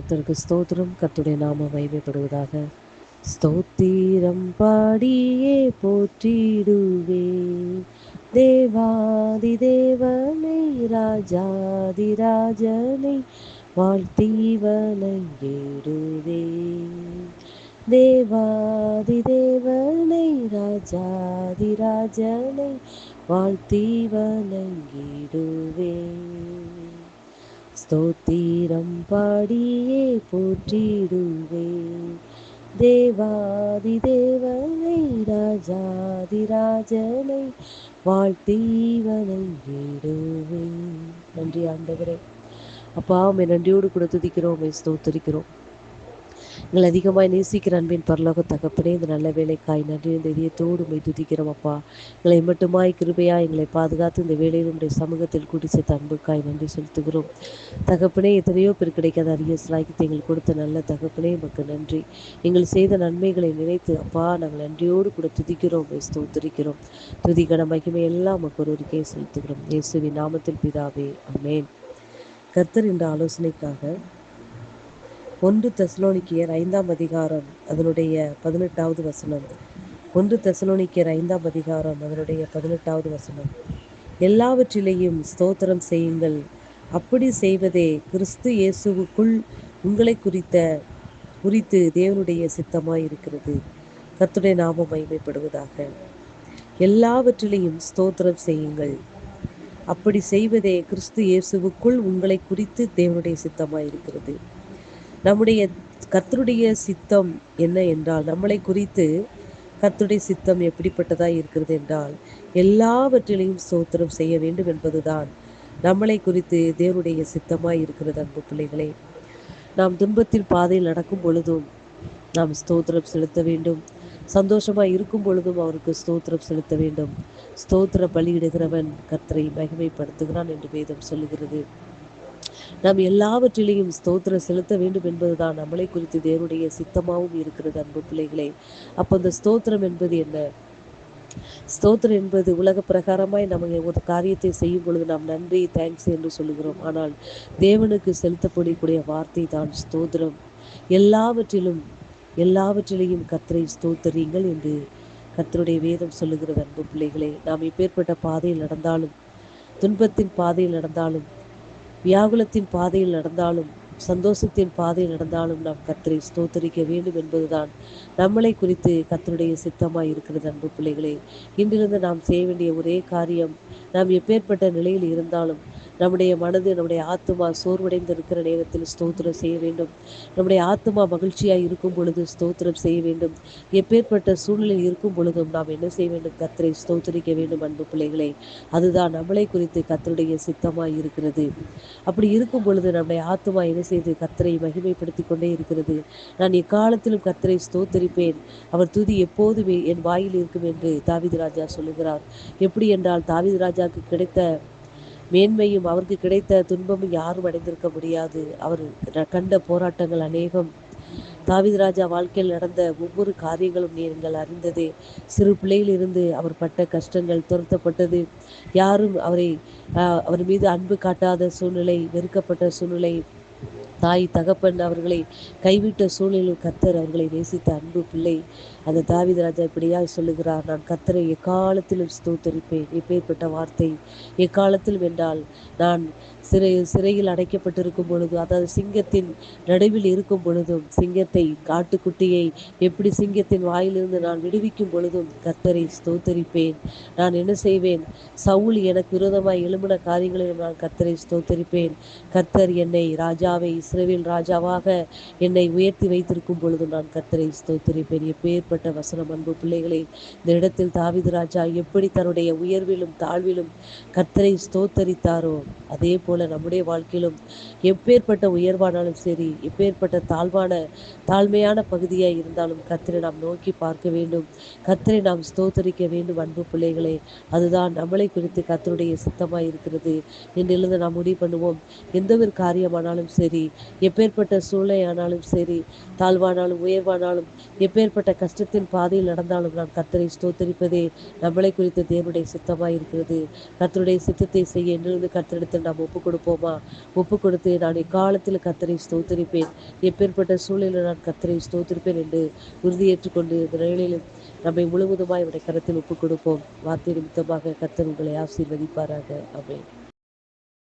கர்த்தருக்கு ஸ்தோத்திரம். கர்த்தருடைய நாமம் மகிமைப்படுவதாக. ஸ்தோத்திரம் பாடியே போற்றிடுவேன் தேவாதி தேவனை, ராஜாதி ராஜனை வாழ்த்தி வணங்கிடுவேன். தேவாதி தேவனை, ராஜாதி ராஜனை வாழ்த்தி வணங்கிடுவேன். ஸ்தோத்திரம் பாடியே போற்றிடுவேன் தேவாதி தேவனை, ராஜாதி ராஜனை வாழ்த்தி வணங்கிடுவேன். நன்றி ஆண்டவரே. அப்பா, உம்மை நன்றியோடு கூட துதிக்கிறோம், உம்மை ஸ்தோத்திரிக்கிறோம். எங்களை அதிகமாய் நேசிக்கிற அன்பின் பரலோக தகப்பனே, இந்த நல்ல வேலைக்காய் நன்றி. இந்த இதயத்தோடு உம்மை துதிக்கிறோம் அப்பா. எங்களை மட்டுமாய் கிருபையா எங்களை பாதுகாத்து இந்த வேளையில் உம்முடைய சமூகத்தில் கூட்டி சேர்த்த அன்புக்காய் நன்றி செலுத்துகிறோம் தகப்பனே. எத்தனையோ பேர் கிடைக்காத அரிய சிலாய்க்கு எங்களுக்கு கொடுத்த நல்ல தகப்பனே, உமக்கு நன்றி. எங்கள் செய்த நன்மைகளை நினைத்து அப்பா நாங்கள் நன்றியோடு கூட துதிக்கிறோம், உம்மை ஸ்தோத்திரிக்கிறோம். துதிகன மகிமை எல்லாம் உமக்கு ஒருவருக்கே செலுத்துகிறோம். இயேசுவின் நாமத்தில் பிதாவே, ஆமென். கர்த்தர் என்ற ஆலோசனைக்காக 1 தெசலோனிக்கேயர் 5ஆம் அதிகாரம் அதனுடைய 18வது வசனம். 1 தெசலோனிக்கேயர் 5ஆம் அதிகாரம் அதனுடைய 18வது வசனம். எல்லாவற்றிலேயும் ஸ்தோத்திரம் செய்யுங்கள், அப்படி செய்வதே கிறிஸ்து இயேசுவுக்குள் உங்களை குறித்து தேவனுடைய சித்தமாய் இருக்கிறது. கர்த்தருடைய நாமம் மகிமைப்படுவதாக. எல்லாவற்றிலேயும் ஸ்தோத்திரம் செய்யுங்கள், அப்படி செய்வதே கிறிஸ்து இயேசுவுக்குள் உங்களை குறித்து தேவனுடைய சித்தமாய் இருக்கிறது. நம்முடைய கர்த்தருடைய சித்தம் என்ன என்றால், நம்மளை குறித்து கர்த்தருடைய சித்தம் எப்படிப்பட்டதாய் இருக்கிறது என்றால், எல்லாவற்றிலையும் ஸ்தோத்திரம் செய்ய வேண்டும் என்பதுதான் நம்மளை குறித்து தேவனுடைய சித்தமாய் இருக்கிறது. அன்பு பிள்ளைகளே, நாம் துன்பத்தில் பாதையில் நடக்கும் பொழுதும் நாம் ஸ்தோத்திரம் செலுத்த வேண்டும். சந்தோஷமாய் இருக்கும் பொழுதும் அவருக்கு ஸ்தோத்திரம் செலுத்த வேண்டும். ஸ்தோத்திர பலியிடுகிறவன் கர்த்தரை மகிமைப்படுத்துகிறான் என்று வேதம் சொல்லுகிறது. நாம் எல்லாவற்றிலையும் ஸ்தோத்திரம் செலுத்த வேண்டும் என்பதுதான் நம்மளை குறித்து தேவனுடைய சித்தமாகவும் இருக்கிறது. அன்பு பிள்ளைகளே, அப்போ அந்த ஸ்தோத்திரம் என்பது என்ன? ஸ்தோத்திரம் என்பது உலக பிரகாரமாய் நம்ம ஒரு காரியத்தை செய்யும் பொழுது நாம் நன்றி, தேங்க்ஸ் என்று சொல்லுகிறோம். ஆனால் தேவனுக்கு செலுத்தப்படக்கூடிய வார்த்தை தான் ஸ்தோத்திரம். எல்லாவற்றிலையும் கர்த்தரை ஸ்தோத்தரியுங்கள் என்று கர்த்தருடைய வேதம் சொல்லுகிறது. அன்பு பிள்ளைகளே, நாம் இப்பேற்பட்ட பாதையில் நடந்தாலும், துன்பத்தின் பாதையில் நடந்தாலும், வியாகுலத்தின் பாதையில் நடந்தாலும், சந்தோஷத்தின் பாதையில் நடந்தாலும் நாம் கர்த்தரை ஸ்தோத்தரிக்க வேண்டும் என்பதுதான் நம்மளை குறித்து கர்த்தருடைய சித்தமாய் இருக்கிறது. அன்பு பிள்ளைகளே, இன்றிலிருந்து நாம் செய்ய வேண்டிய ஒரே காரியம், நாம் எப்பேற்பட்ட நிலையில் இருந்தாலும் நம்முடைய மனது, நம்முடைய ஆத்துமா சோர்வடைந்து இருக்கிற நேரத்தில் ஸ்தோத்திரம் செய்ய வேண்டும். நம்முடைய ஆத்துமா மகிழ்ச்சியாய் இருக்கும் பொழுது ஸ்தோத்திரம் செய்ய வேண்டும். எப்பேற்பட்ட சூழ்நிலையில் இருக்கும் பொழுதும் நாம் என்ன செய்ய வேண்டும்? கர்த்தரை ஸ்தோத்தரிக்க வேண்டும். அன்பு பிள்ளைகளே, அதுதான் நம்மளை குறித்து கர்த்தருடைய சித்தமாய் இருக்கிறது. அப்படி இருக்கும் பொழுது நம்முடைய ஆத்துமா என்ன செய்து கர்த்தரை மகிமைப்படுத்தி கொண்டே இருக்கிறது. நான் எக்காலத்திலும் கர்த்தரை ஸ்தோத்தரிப்பேன், அவர் துதி எப்போதுமே என் வாயில் இருக்கும் என்று தாவீது ராஜா சொல்லுகிறார். எப்படி என்றால், தாவீது ராஜாவுக்கு கிடைத்த மேன்மையும் அவருக்கு கிடைத்த துன்பமும் யாரும் அடைந்திருக்க முடியாது. அவர் கண்ட போராட்டங்கள் அநேகம். தாவீது ராஜா வாழ்க்கையில் நடந்த ஒவ்வொரு காரியங்களும் நீங்கள் அறிந்ததே. சிறு பிள்ளையில் இருந்து அவர் பட்ட கஷ்டங்கள், துரத்தப்பட்டது, யாரும் அவர் மீது அன்பு காட்டாத சூழ்நிலை, வெறுக்கப்பட்ட சூழ்நிலை, தாய் தகப்பன் அவர்களை கைவிட்ட சூழ்நிலையில் கர்த்தர் அவர்களை நேசித்த அன்பு பிள்ளை. அந்த தாவீது ராஜா இப்படியாக சொல்லுகிறார், நான் கர்த்தரை எக்காலத்திலும் ஸ்தோத்தரிப்பேன். எப்பேற்பட்ட வார்த்தை! எக்காலத்திலும் என்றால், நான் சிறையில் அடைக்கப்பட்டிருக்கும் பொழுது, அதாவது சிங்கத்தின் நடுவில் இருக்கும் பொழுதும், சிங்கத்தை, காட்டுக்குட்டியை எப்படி சிங்கத்தின் வாயிலிருந்து நான் விடுவிக்கும் பொழுதும் கர்த்தரை ஸ்தோத்தரிப்பேன். நான் என்ன செய்வேன்? சவுல் எனக்கு விரோதமாய் எழும்பின காரியங்களிலும் நான் கர்த்தரை ஸ்தோத்தரிப்பேன். கர்த்தர் என்னை ராஜாவை, இஸ்ரவேல் ராஜாவாக என்னை உயர்த்தி வைத்திருக்கும் பொழுது நான் கர்த்தரை ஸ்தோத்தரிப்பேன். எப்பேற்பட்ட வசனம்! அன்பு பிள்ளைகளே, இந்த இடத்தில் தாவீது ராஜா எப்படி தன்னுடைய உயர்விலும் தாழ்விலும் கர்த்தரை ஸ்தோத்தரித்தாரோ, அதே போல நம்முடைய வாழ்க்கையிலும் எப்பேற்பட்ட உயர்வானாலும் சரி, எப்பேற்பட்ட தாழ்மையான பகுதியாக இருந்தாலும் கர்த்தரை நாம் நோக்கி பார்க்க வேண்டும். கர்த்தரை நாம் ஸ்தோத்தரிக்க வேண்டும். அன்பு பிள்ளைகளே, அதுதான் நம்மளை குறித்து கர்த்தருடைய சித்தமாய் இருக்கிறது. இன்றிலிருந்து நாம் முடிவு பண்ணுவோம், எந்த ஒரு காரியமானாலும் சரி, எப்பேற்பட்ட சூழ்நிலை ஆனாலும் சரி, தாழ்வானாலும் உயர்வானாலும், எப்பேற்பட்ட கஷ்டத்தின் பாதையில் நடந்தாலும் நாம் கர்த்தரை ஸ்தோத்தரிப்பதே நம்மளை குறித்து தேவனுடைய சித்தமாய் இருக்கிறது. கர்த்தருடைய சித்தத்தை செய்ய இன்றிலிருந்து கர்த்தரிடத்தில் நாம் ஒப்புக் கொடுப்போமா? ஒப்பு கொடுத்து நான் எக்காலத்தில் கர்த்தரை ஸ்தோத்திரிப்பேன், எப்பேற்பட்ட சூழ்நிலையில் நான் கர்த்தரை ஸ்தோத்திரிப்பேன் என்று உறுதியேற்றுக்கொண்டு இந்த நிலையிலும் நம்மை முழுவதுமாய் அவருடைய கரத்தில் ஒப்பு கொடுப்போம். வார்த்தை நிமித்தமாக கர்த்தர் உங்களை ஆசீர்வதிப்பாராக. ஆமென்.